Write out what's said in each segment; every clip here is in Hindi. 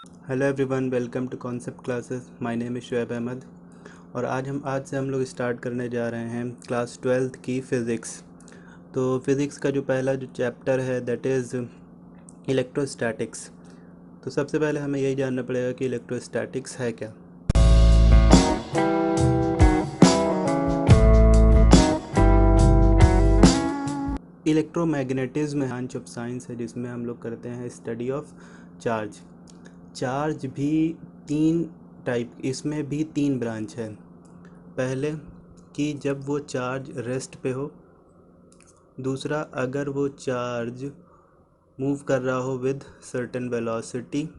Hello everyone, welcome to concept classes. My name is Shoaib Ahmed और आज से हम लोग स्टार्ट करने जा रहे हैं क्लास 12th की फ़िज़िक्स। तो फिज़िक्स का जो पहला जो चैप्टर है दैट इज़ इलेक्ट्रोस्टैटिक्स। तो सबसे पहले हमें यही जानना पड़ेगा कि इलेक्ट्रोस्टैटिक्स है क्या। इलेक्ट्रोमैग्नेटिज्म ब्रांच ऑफ साइंस है जिसमें हम लोग करते हैं स्टडी ऑफ चार्ज। चार्ज भी तीन टाइप, इसमें भी तीन ब्रांच है। पहले कि जब वो चार्ज रेस्ट पे हो, दूसरा अगर वो चार्ज मूव कर रहा हो with certain velocity,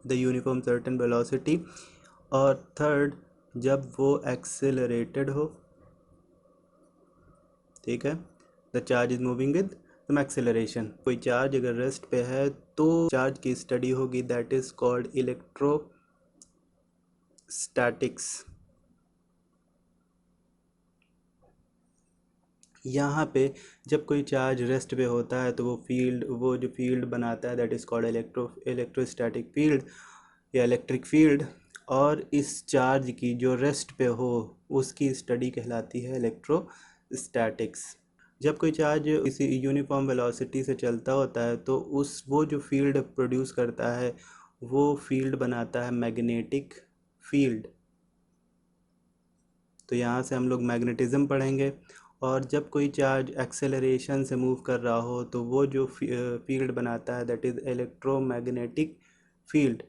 the uniform certain velocity, और थर्ड जब वो एक्सेलरेटेड हो। ठीक है, the charge is moving with some acceleration. कोई चार्ज अगर रेस्ट पे है तो चार्ज की स्टडी होगी, दैट इज कॉल्ड इलेक्ट्रोस्टैटिक्स। यहाँ पे जब कोई चार्ज रेस्ट पे होता है तो वो जो फील्ड बनाता है that is called electrostatic field या इलेक्ट्रिक फील्ड। और इस चार्ज की जो रेस्ट पे हो उसकी स्टडी कहलाती है इलेक्ट्रोस्टैटिक्स। जब कोई चार्ज किसी यूनिफॉर्म वेलोसिटी से चलता होता है तो वो जो फील्ड प्रोड्यूस करता है वो फील्ड बनाता है मैग्नेटिक फील्ड। तो यहाँ से हम लोग मैग्नेटिज्म पढ़ेंगे। और जब कोई चार्ज एक्सेलरेशन से मूव कर रहा हो तो वो जो फील्ड बनाता है दैट इज़ इलेक्ट्रोमैग्नेटिक फील्ड।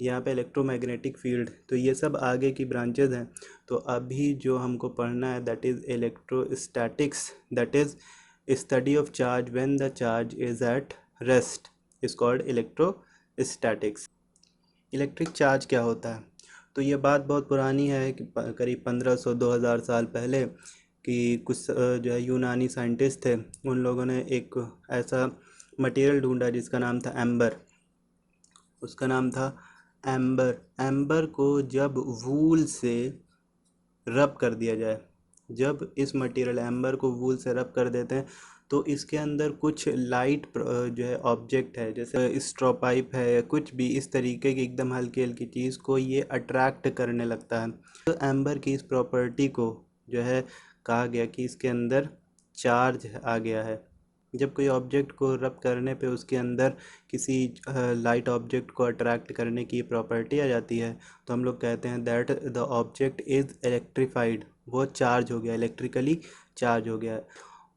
यहाँ पे इलेक्ट्रोमैग्नेटिक फील्ड, तो ये सब आगे की ब्रांचेज हैं। तो अभी जो हमको पढ़ना है that is electrostatics, that is study of charge when the charge is at rest is called electrostatics. Electric charge क्या होता है? तो ये बात बहुत पुरानी है कि करीब 1500-2000 साल पहले कि कुछ जो है यूनानी साइंटिस्ट थे, उन लोगों ने एक ऐसा मटेरियल ढूंढा जिसका नाम था एम्बर। उसका नाम था एम्बर। एम्बर को जब वूल से रब कर दिया जाए, जब इस मटेरियल एम्बर को वूल से रब कर देते हैं तो इसके अंदर कुछ लाइट जो है ऑब्जेक्ट है, जैसे स्ट्रॉ पाइप है या कुछ भी इस तरीके की एकदम हल्की हल्की चीज़ को ये अट्रैक्ट करने लगता है। तो एम्बर की इस प्रॉपर्टी को जो है कहा गया कि इसके अंदर चार्ज आ गया है। जब कोई ऑब्जेक्ट को रब करने पे उसके अंदर किसी लाइट ऑब्जेक्ट को अट्रैक्ट करने की प्रॉपर्टी आ जाती है तो हम लोग कहते हैं that the object is electrified, वो चार्ज हो गया, इलेक्ट्रिकली चार्ज हो गया है।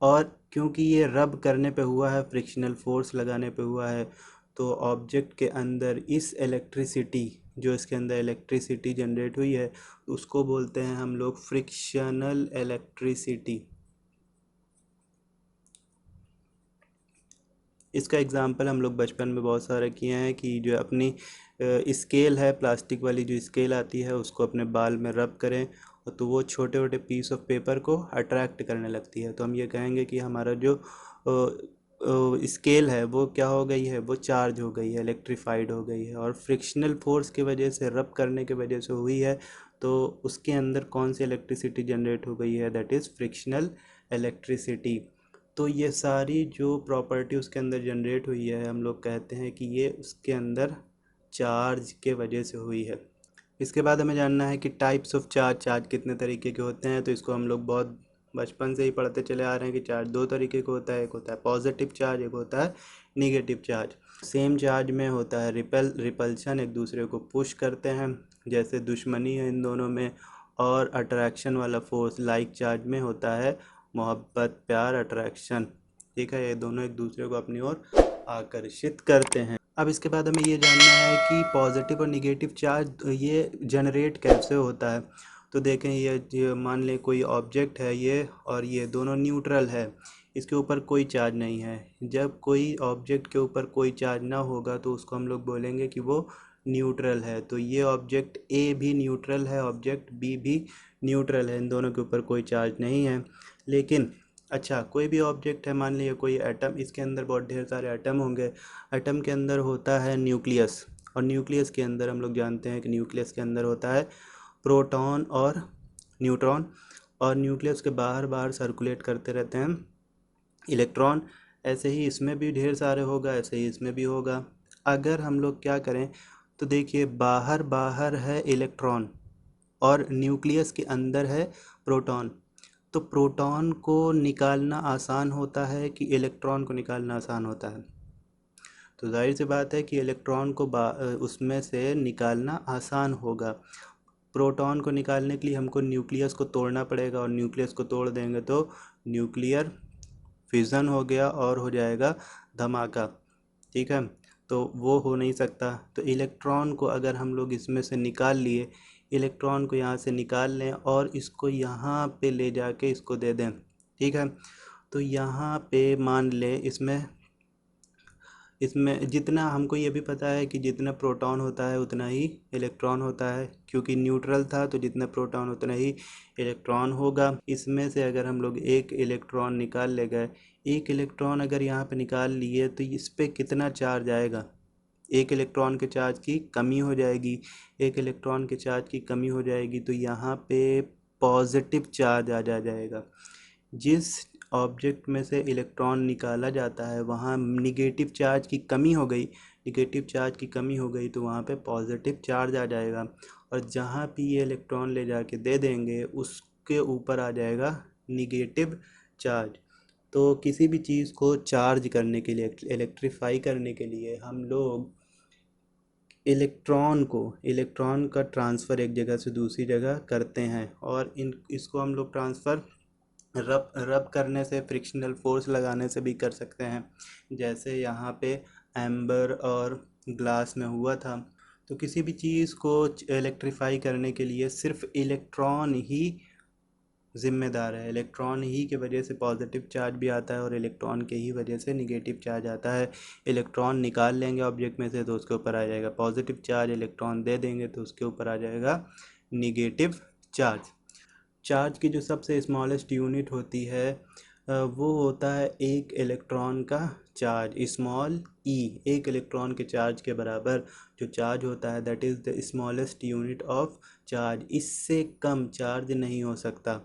और क्योंकि ये रब करने पे हुआ है, फ्रिक्शनल फोर्स लगाने पे हुआ है, तो ऑब्जेक्ट के अंदर इस इलेक्ट्रिसिटी, जो इसके अंदर इलेक्ट्रिसिटी जनरेट हुई है उसको बोलते हैं हम लोग फ्रिक्शनल इलेक्ट्रिसिटी। इसका एग्जांपल हम लोग बचपन में बहुत सारे किए हैं कि जो अपनी स्केल है, प्लास्टिक वाली जो स्केल आती है उसको अपने बाल में रब करें और तो वो छोटे छोटे पीस ऑफ पेपर को अट्रैक्ट करने लगती है। तो हम ये कहेंगे कि हमारा जो स्केल है वो क्या हो गई है, वो चार्ज हो गई है, इलेक्ट्रीफाइड हो गई है और फ्रिक्शनल फोर्स की वजह से, रब करने की वजह से हुई है। तो उसके अंदर कौन सी इलेक्ट्रिसिटी जनरेट हो गई है, दैट इज़ फ्रिक्शनल इलेक्ट्रिसिटी। तो ये सारी जो प्रॉपर्टी उसके अंदर जनरेट हुई है हम लोग कहते हैं कि ये उसके अंदर चार्ज के वजह से हुई है। इसके बाद हमें जानना है कि टाइप्स ऑफ चार्ज, चार्ज कितने तरीके के होते हैं। तो इसको हम लोग बहुत बचपन से ही पढ़ते चले आ रहे हैं कि चार्ज दो तरीके का होता है, एक होता है पॉजिटिव चार्ज, एक होता है निगेटिव चार्ज। सेम चार्ज में होता है रिपल्शन, एक दूसरे को पुश करते हैं, जैसे दुश्मनी है इन दोनों में। और अट्रैक्शन वाला फोर्स लाइक चार्ज में होता है मोहब्बत, प्यार, अट्रैक्शन। ठीक है, ये दोनों एक दूसरे को अपनी ओर आकर्षित करते हैं। अब इसके बाद हमें ये जानना है कि पॉजिटिव और निगेटिव चार्ज ये जनरेट कैसे होता है। तो देखें, ये मान लें कोई ऑब्जेक्ट है ये, और ये दोनों न्यूट्रल है, इसके ऊपर कोई चार्ज नहीं है। जब कोई ऑब्जेक्ट के ऊपर कोई चार्ज ना होगा तो उसको हम लोग बोलेंगे कि वो न्यूट्रल है। तो ये ऑब्जेक्ट ए भी न्यूट्रल है, ऑब्जेक्ट बी भी न्यूट्रल है, इन दोनों के ऊपर कोई चार्ज नहीं है। लेकिन अच्छा, कोई भी ऑब्जेक्ट है, मान लीजिए कोई एटम, इसके अंदर बहुत ढेर सारे एटम होंगे। एटम के अंदर होता है न्यूक्लियस, और न्यूक्लियस के अंदर हम लोग जानते हैं कि न्यूक्लियस के अंदर होता है प्रोटॉन और न्यूट्रॉन। और न्यूक्लियस के बाहर बाहर सर्कुलेट करते रहते हैं इलेक्ट्रॉन। ऐसे ही इसमें भी ढेर सारे होगा, ऐसे ही इसमें भी होगा। अगर हम लोग क्या करें तो देखिए, बाहर बाहर है इलेक्ट्रॉन और न्यूक्लियस के अंदर है प्रोटॉन। तो प्रोटॉन को निकालना आसान होता है कि इलेक्ट्रॉन को निकालना आसान होता है? तो जाहिर सी बात है कि इलेक्ट्रॉन को उसमें से निकालना आसान होगा। प्रोटॉन को निकालने के लिए हमको न्यूक्लियस को तोड़ना पड़ेगा, और न्यूक्लियस को तोड़ देंगे तो न्यूक्लियर फिज़न हो गया और हो जाएगा धमाका। ठीक है, तो वो हो नहीं सकता। तो इलेक्ट्रॉन को अगर हम लोग इसमें से निकाल लिए, इलेक्ट्रॉन को यहाँ से निकाल लें और इसको यहाँ पे ले जाके इसको दे दें। ठीक है, तो यहाँ पे मान लें इसमें इसमें जितना हमको ये भी पता है कि जितना प्रोटॉन होता है उतना ही इलेक्ट्रॉन होता है, क्योंकि न्यूट्रल था तो जितना प्रोटॉन उतना ही इलेक्ट्रॉन होगा। इसमें से अगर हम लोग एक इलेक्ट्रॉन निकाल ले गए, एक इलेक्ट्रॉन अगर यहाँ पे निकाल लिए तो इस पे कितना चार्ज आएगा? एक इलेक्ट्रॉन के चार्ज की कमी हो जाएगी। एक इलेक्ट्रॉन के चार्ज की कमी हो जाएगी तो यहाँ पे पॉजिटिव चार्ज आ जाएगा। जिस ऑब्जेक्ट में से इलेक्ट्रॉन निकाला जाता है वहाँ निगेटिव चार्ज की कमी हो गई, निगेटिव चार्ज की कमी हो गई तो वहाँ पे पॉजिटिव चार्ज आ जाएगा, और जहाँ भी ये इलेक्ट्रॉन ले जाके दे देंगे उसके ऊपर आ जाएगा निगेटिव चार्ज। तो किसी भी चीज़ को चार्ज करने के लिए, इलेक्ट्रीफाई करने के लिए हम लोग इलेक्ट्रॉन का ट्रांसफ़र एक जगह से दूसरी जगह करते हैं, और इसको हम लोग ट्रांसफ़र रब रब करने से, फ्रिक्शनल फोर्स लगाने से भी कर सकते हैं। जैसे यहाँ पे एम्बर और ग्लास में हुआ था। तो किसी भी चीज़ को इलेक्ट्रीफाई करने के लिए सिर्फ इलेक्ट्रॉन ही जिम्मेदार है। इलेक्ट्रॉन ही की वजह से पॉजिटिव चार्ज भी आता है और इलेक्ट्रॉन के ही वजह से निगेटिव चार्ज आता है। इलेक्ट्रॉन निकाल लेंगे ऑब्जेक्ट में से तो उसके ऊपर आ जाएगा पॉजिटिव चार्ज, इलेक्ट्रॉन दे देंगे तो उसके ऊपर आ जाएगा निगेटिव चार्ज। चार्ज की जो सबसे स्मॉलेस्ट यूनिट होती है वो होता है एक इलेक्ट्रॉन का चार्ज, स्मॉल ई। एक इलेक्ट्रॉन के चार्ज के बराबर जो चार्ज होता है that is the smallest unit of charge. इससे कम चार्ज नहीं हो सकता।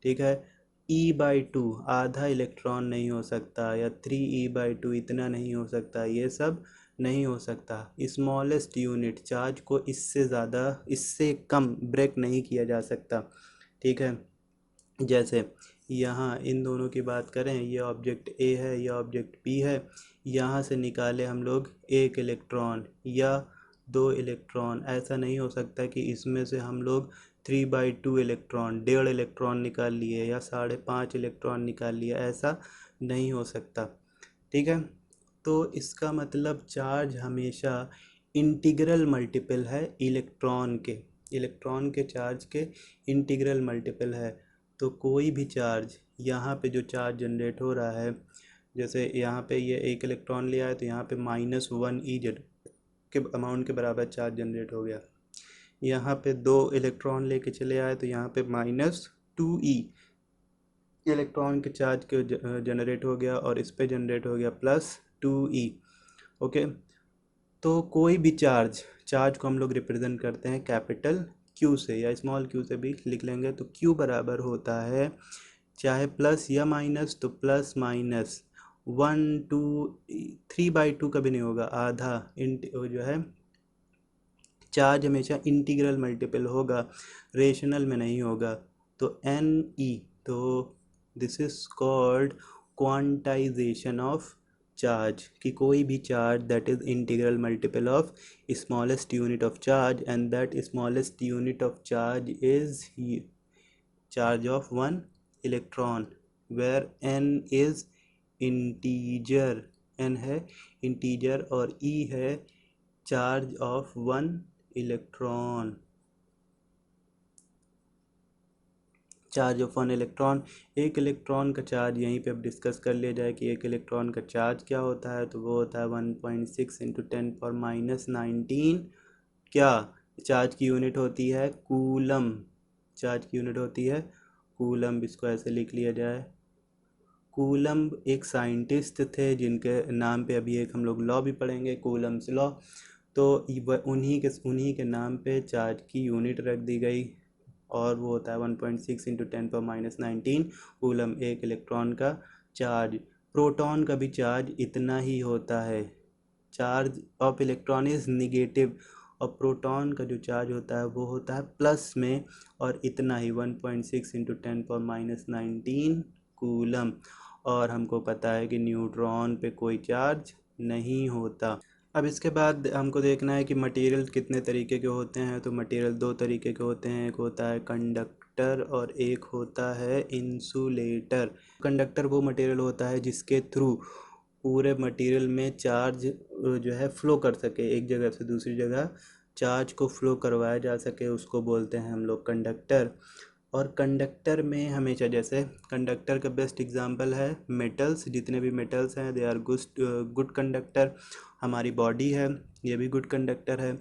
ठीक है, E/2 आधा इलेक्ट्रॉन नहीं हो सकता, या 3E/2 इतना नहीं हो सकता, ये सब नहीं हो सकता। स्मॉलेस्ट यूनिट चार्ज को इससे ज़्यादा, इससे कम ब्रेक नहीं किया जा सकता। ठीक है, जैसे यहाँ इन दोनों की बात करें, ये ऑब्जेक्ट ए है, ये ऑब्जेक्ट बी है। यहाँ से निकाले हम लोग एक इलेक्ट्रॉन या दो इलेक्ट्रॉन, ऐसा नहीं हो सकता कि इसमें से हम लोग 3/2 इलेक्ट्रॉन, 1.5 इलेक्ट्रॉन निकाल लिए या 5.5 इलेक्ट्रॉन निकाल लिए, ऐसा नहीं हो सकता। ठीक है, तो इसका मतलब चार्ज हमेशा इंटीग्रल मल्टीपल है इलेक्ट्रॉन के चार्ज के इंटीग्रल मल्टीपल है। तो कोई भी चार्ज, यहाँ पे जो चार्ज जनरेट हो रहा है, जैसे यहाँ पे ये एक इलेक्ट्रॉन लिया है तो यहाँ पे -1 E के अमाउंट के बराबर चार्ज जनरेट हो गया। यहाँ पे 2 इलेक्ट्रॉन लेके चले आए तो यहाँ पे -2E इलेक्ट्रॉन के चार्ज के जनरेट हो गया, और इस पे जनरेट हो गया +2E। ओके, तो कोई भी चार्ज को हम लोग रिप्रेजेंट करते हैं कैपिटल क्यू से, या स्मॉल क्यू से भी लिख लेंगे। तो क्यू बराबर होता है, चाहे प्लस या माइनस, तो प्लस माइनस 3/2 कभी नहीं होगा, आधा जो है चार्ज हमेशा इंटीग्रल मल्टीपल होगा, रेशनल में नहीं होगा। तो NE, तो this is called quantization of charge, कि कोई भी charge that is integral multiple of smallest unit of charge, and that smallest unit of charge is charge of 1 electron, where n is integer, n है इंटीजर, और E है charge of 1 electron. Charge of 1 electron, एक इलेक्ट्रॉन का चार्ज यहीं पे अब डिस्कस कर लिया जाए कि एक इलेक्ट्रॉन का चार्ज क्या होता है। तो वो होता है 1.6 × 10⁻19 क्या चार्ज की यूनिट होती है, कूलम। चार्ज की यूनिट होती है कूलम, इसको ऐसे लिख लिया जाए। कूलम एक साइंटिस्ट थे जिनके नाम पे अभी एक हम लोग लॉ भी पढ़ेंगे, कूलम्स लॉ। तो उन्हीं के नाम पे चार्ज की यूनिट रख दी गई, और वो होता है 1.6 × 10⁻19 कूलम, एक इलेक्ट्रॉन का चार्ज। प्रोटॉन का भी चार्ज इतना ही होता है, charge of electron is negative, और प्रोटॉन का जो चार्ज होता है वो होता है प्लस में, और इतना ही 1.6 इंटू 10⁻19 कूलम। और हमको पता है कि न्यूट्रॉन पे कोई चार्ज नहीं होता। अब इसके बाद हमको देखना है कि मटेरियल कितने तरीके के होते हैं। तो मटेरियल दो तरीके के होते हैं, एक होता है कंडक्टर और एक होता है इंसुलेटर। कंडक्टर वो मटेरियल होता है जिसके थ्रू पूरे मटेरियल में चार्ज जो है फ्लो कर सके, एक जगह से दूसरी जगह चार्ज को फ्लो करवाया जा सके, उसको बोलते हैं हम लोग कंडक्टर। और कंडक्टर में हमेशा, जैसे कंडक्टर का बेस्ट एग्जांपल है मेटल्स, जितने भी मेटल्स हैं दे आर गुड कंडक्टर। हमारी बॉडी है, ये भी गुड कंडक्टर है।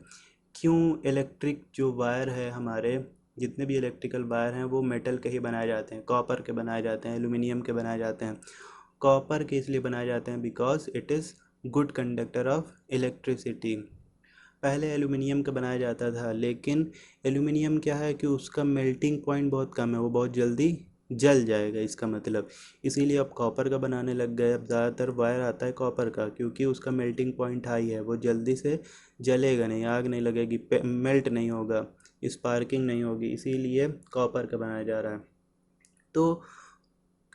क्यों? इलेक्ट्रिक जो वायर है, हमारे जितने भी इलेक्ट्रिकल वायर हैं वो मेटल के ही बनाए जाते हैं, कॉपर के बनाए जाते हैं, एल्यूमिनियम के बनाए जाते हैं। कॉपर के इसलिए बनाए जाते हैं because it is good conductor of electricity. पहले एल्यूमिनियम का बनाया जाता था, लेकिन एल्यूमिनियम क्या है कि उसका मेल्टिंग पॉइंट बहुत कम है, वो बहुत जल्दी जल जाएगा इसका मतलब। इसीलिए अब कॉपर का बनाने लग गए। अब ज़्यादातर वायर आता है कॉपर का, क्योंकि उसका मेल्टिंग पॉइंट हाई है, वो जल्दी से जलेगा नहीं, आग नहीं लगेगी, मेल्ट नहीं होगा, स्पार्किंग नहीं होगी, इसीलिए कॉपर का बनाया जा रहा है। तो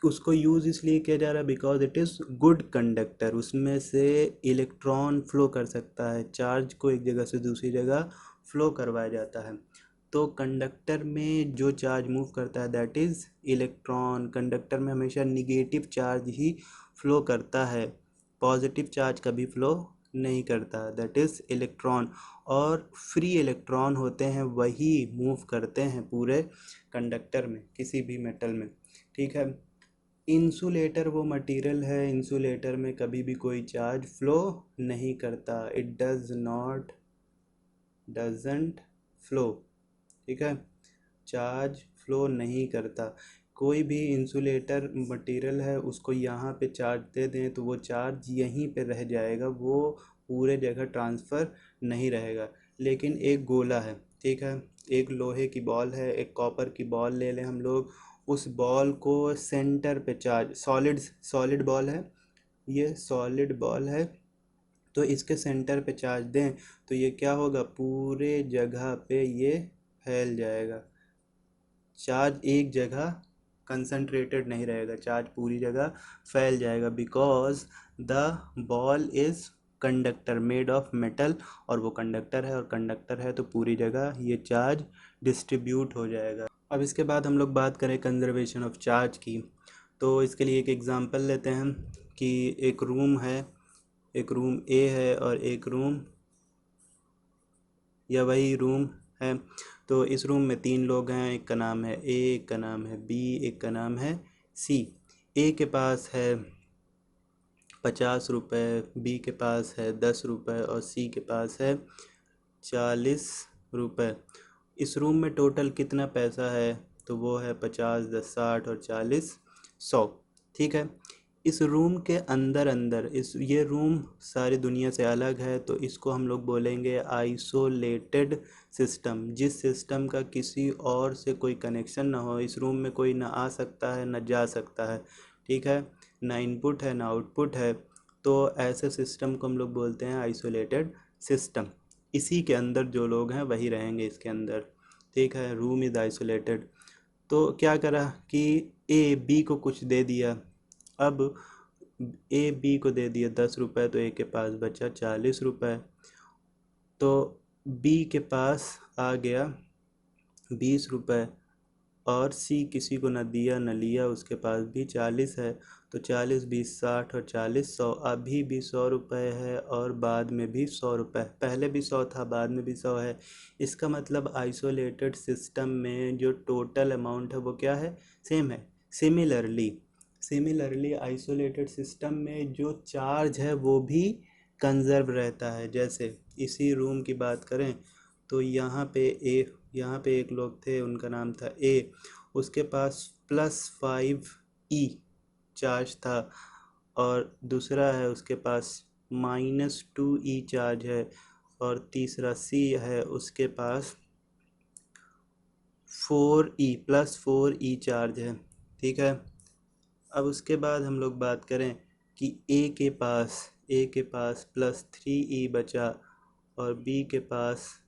उसको यूज़ इसलिए किया जा रहा है because it is good conductor, उसमें से इलेक्ट्रॉन फ्लो कर सकता है, चार्ज को एक जगह से दूसरी जगह फ्लो करवाया जाता है। तो कंडक्टर में जो चार्ज मूव करता है दैट इज़ इलेक्ट्रॉन। कंडक्टर में हमेशा निगेटिव चार्ज ही फ्लो करता है, पॉजिटिव चार्ज कभी फ्लो नहीं करता, दैट इज़ इलेक्ट्रॉन। और फ्री इलेक्ट्रॉन होते हैं वही मूव करते हैं पूरे कंडक्टर में, किसी भी मेटल में, ठीक है। इंसुलेटर वो मटेरियल है, इंसुलेटर में कभी भी कोई चार्ज फ्लो नहीं करता, इट डजंट फ्लो, ठीक है, चार्ज फ्लो नहीं करता। कोई भी इंसुलेटर मटेरियल है, उसको यहाँ पे चार्ज दे दें तो वो चार्ज यहीं पे रह जाएगा, वो पूरे जगह ट्रांसफ़र नहीं रहेगा। लेकिन एक गोला है, ठीक है, एक लोहे की बॉल है, एक कॉपर की बॉल ले लें हम लोग, उस बॉल को सेंटर पे चार्ज, सॉलिड बॉल है, ये सॉलिड बॉल है, तो इसके सेंटर पे चार्ज दें तो ये क्या होगा, पूरे जगह पे ये फैल जाएगा। चार्ज एक जगह कंसंट्रेटेड नहीं रहेगा, चार्ज पूरी जगह फैल जाएगा, because the ball is conductor made of metal, और वो कंडक्टर है, और कंडक्टर है तो पूरी जगह ये चार्ज डिस्ट्रीब्यूट हो जाएगा। अब इसके बाद हम लोग बात करें कंजर्वेशन ऑफ चार्ज की। तो इसके लिए एक एग्ज़ाम्पल लेते हैं कि एक रूम है, एक रूम ए है और एक रूम, या वही रूम है। तो इस रूम में तीन लोग हैं, एक का नाम है ए, एक का नाम है बी, एक का नाम है सी। ए के पास है 50 रुपये, बी के पास है 10 रुपये और सी के पास है 40 रुपये। इस रूम में टोटल कितना पैसा है? तो वो है 50, 10, 60 और 40, 100, ठीक है। इस रूम के अंदर अंदर ये रूम सारी दुनिया से अलग है, तो इसको हम लोग बोलेंगे आइसोलेटेड सिस्टम। जिस सिस्टम का किसी और से कोई कनेक्शन ना हो, इस रूम में कोई ना आ सकता है ना जा सकता है, ठीक है, ना इनपुट है ना आउटपुट है, तो ऐसे सिस्टम को हम लोग बोलते हैं आइसोलेटेड सिस्टम। इसी के अंदर जो लोग हैं वही रहेंगे इसके अंदर, ठीक है, रूम इज़ आइसोलेटेड। तो क्या करा कि ए बी को कुछ दे दिया। अब ए बी को दे दिया 10 रुपये, तो ए के पास बचा 40 रुपये। तो बी के पास आ गया 20 रुपये, और सी किसी को न दिया न लिया, उसके पास भी 40 है। तो 40, 20, 60 और 40, 100। अभी भी 100 रुपये है और बाद में भी 100 रुपये, पहले भी 100 था बाद में भी 100 है। इसका मतलब आइसोलेटेड सिस्टम में जो टोटल अमाउंट है वो क्या है, सेम है। सिमिलरली आइसोलेटेड सिस्टम में जो चार्ज है वो भी कंजर्व रहता है। जैसे इसी रूम की बात करें तो यहाँ पे एक लोग थे, उनका नाम था ए, उसके पास +5 E चार्ज था, और दूसरा है उसके पास -2 E चार्ज है, और तीसरा सी है उसके पास 4E चार्ज है, ठीक है। अब उसके बाद हम लोग बात करें कि ए के पास +3e बचा और बी के पास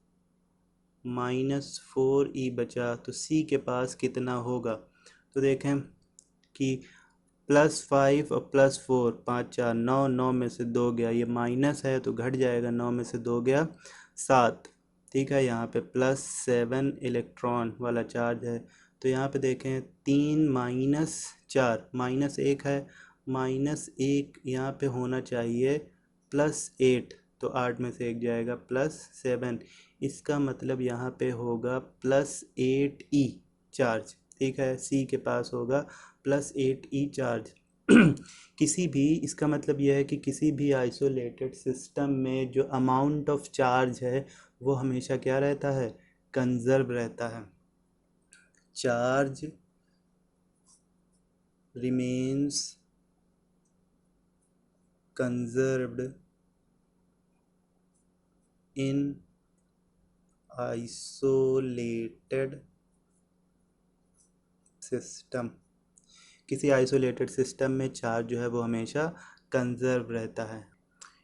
-4e बचा, तो सी के पास कितना होगा। तो देखें कि +5 और +4, 5 4 9, 9 में से 2 गया, ये माइनस है तो घट जाएगा, 9 में से 2 गया 7। ठीक है, यहाँ पे +7 इलेक्ट्रॉन वाला चार्ज है। तो यहाँ पे देखें 3 -4 -1 है, -1 यहाँ पे होना चाहिए +8, तो 8 में से 1 जाएगा +7। इसका मतलब यहाँ पे होगा +8e चार्ज। ठीक है, सी के पास होगा +8e चार्ज। किसी भी, इसका मतलब यह है कि किसी भी आइसोलेटेड सिस्टम में जो अमाउंट ऑफ चार्ज है वो हमेशा क्या रहता है, कंजर्व रहता है। चार्ज रिमेन्स कंजर्व्ड इन आइसोलेटेड सिस्टम। किसी आइसोलेटेड सिस्टम में चार्ज जो है वो हमेशा कंजर्व रहता है।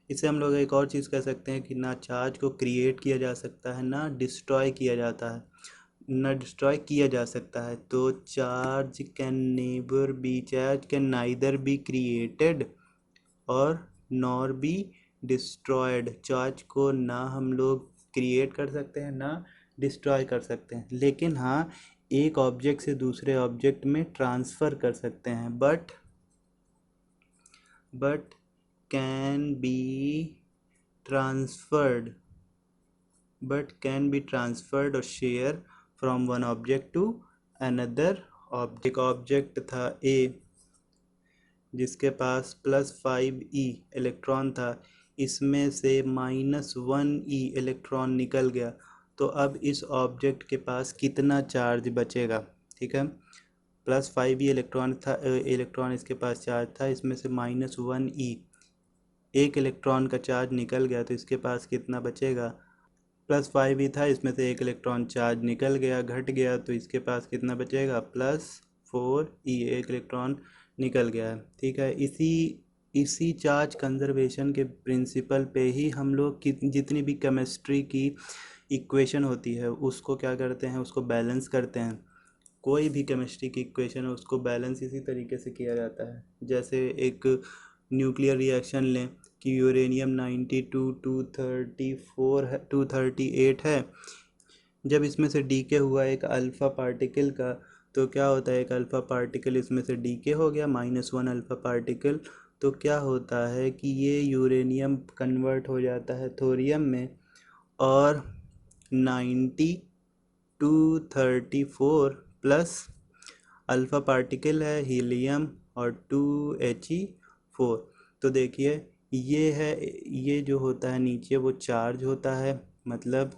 इसे हम लोग एक और चीज़ कह सकते हैं कि ना चार्ज को क्रिएट किया जा सकता है, ना डिस्ट्रॉय किया जाता है, ना डिस्ट्रॉय किया जा सकता है। तो charge can neither be created और नॉर बी डिस्ट्रॉयड। चार्ज को ना हम लोग क्रिएट कर सकते हैं, ना डिस्ट्रॉय कर सकते हैं, लेकिन हाँ एक ऑब्जेक्ट से दूसरे ऑब्जेक्ट में ट्रांसफ़र कर सकते हैं, बट कैन बी ट्रांसफर्ड और share from one object to another object. Object था ए जिसके पास +5e इलेक्ट्रॉन था, इसमें से -1e इलेक्ट्रॉन निकल गया, तो अब इस ऑब्जेक्ट के पास कितना चार्ज बचेगा। ठीक है, +5e इलेक्ट्रॉन इसके पास चार्ज था, इसमें से -1e, एक इलेक्ट्रॉन का चार्ज निकल गया, तो इसके पास कितना बचेगा। +5e था, इसमें से एक इलेक्ट्रॉन चार्ज निकल गया, घट गया, तो इसके पास कितना बचेगा, +4e, एक इलेक्ट्रॉन निकल गया है। ठीक है, इसी चार्ज कंजर्वेशन के प्रिंसिपल पे ही हम लोग जितनी भी केमिस्ट्री की इक्वेशन होती है उसको क्या करते हैं, उसको बैलेंस करते हैं। कोई भी केमिस्ट्री की इक्वेशन है उसको बैलेंस इसी तरीके से किया जाता है। जैसे एक न्यूक्लियर रिएक्शन लें कि यूरेनियम 92 238 है, जब इसमें से डीके हुआ एक अल्फ़ा पार्टिकल का, तो क्या होता है, एक अल्फ़ा पार्टिकल इसमें से डीके हो गया, -1 अल्फ़ा पार्टिकल, तो क्या होता है कि ये यूरेनियम कन्वर्ट हो जाता है थोरियम में, और 90 234 प्लस अल्फ़ा पार्टिकल है हीलियम और 2He4। तो देखिए ये जो होता है नीचे वो चार्ज होता है, मतलब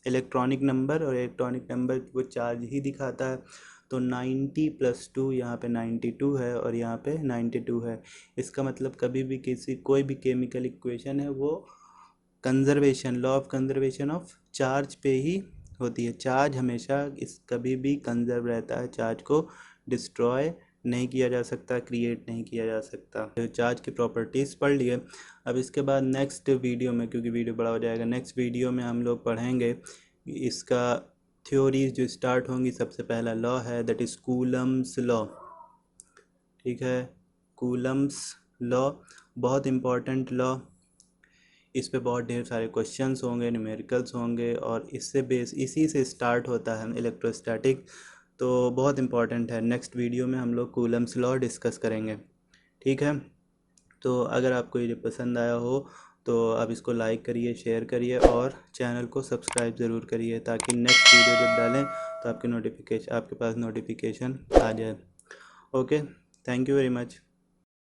इलेक्ट्रॉनिक नंबर, और इलेक्ट्रॉनिक नंबर वो चार्ज ही दिखाता है। तो 90 + 2 यहाँ पे 92 है और यहाँ पे 92 है। इसका मतलब कभी भी कोई भी केमिकल इक्वेशन है वो law of conservation of charge पे ही होती है। चार्ज हमेशा कभी भी कंजर्व रहता है, चार्ज को डिस्ट्रॉय नहीं किया जा सकता, क्रिएट नहीं किया जा सकता। तो चार्ज की प्रॉपर्टीज़ पढ़ लिए। अब इसके बाद नेक्स्ट वीडियो में, क्योंकि वीडियो बड़ा हो जाएगा, नेक्स्ट वीडियो में हम लोग पढ़ेंगे इसका थ्योरीज जो स्टार्ट होंगी। सबसे पहला लॉ है दैट इज़ कूलम्स लॉ। ठीक है, कूलम्स लॉ बहुत इम्पॉर्टेंट लॉ, इस पे बहुत ढेर सारे क्वेश्चंस होंगे, न्यूमेरिकल्स होंगे, और इसी से स्टार्ट होता है इलेक्ट्रोस्टैटिक, तो बहुत इम्पॉर्टेंट है। नेक्स्ट वीडियो में हम लोग कूलम्स लॉ डिस्कस करेंगे। ठीक है, तो अगर आपको ये पसंद आया हो तो आप इसको लाइक करिए, शेयर करिए, और चैनल को सब्सक्राइब ज़रूर करिए, ताकि नेक्स्ट वीडियो जब डालें तो आपके पास नोटिफिकेशन आ जाए। Okay, thank you very much.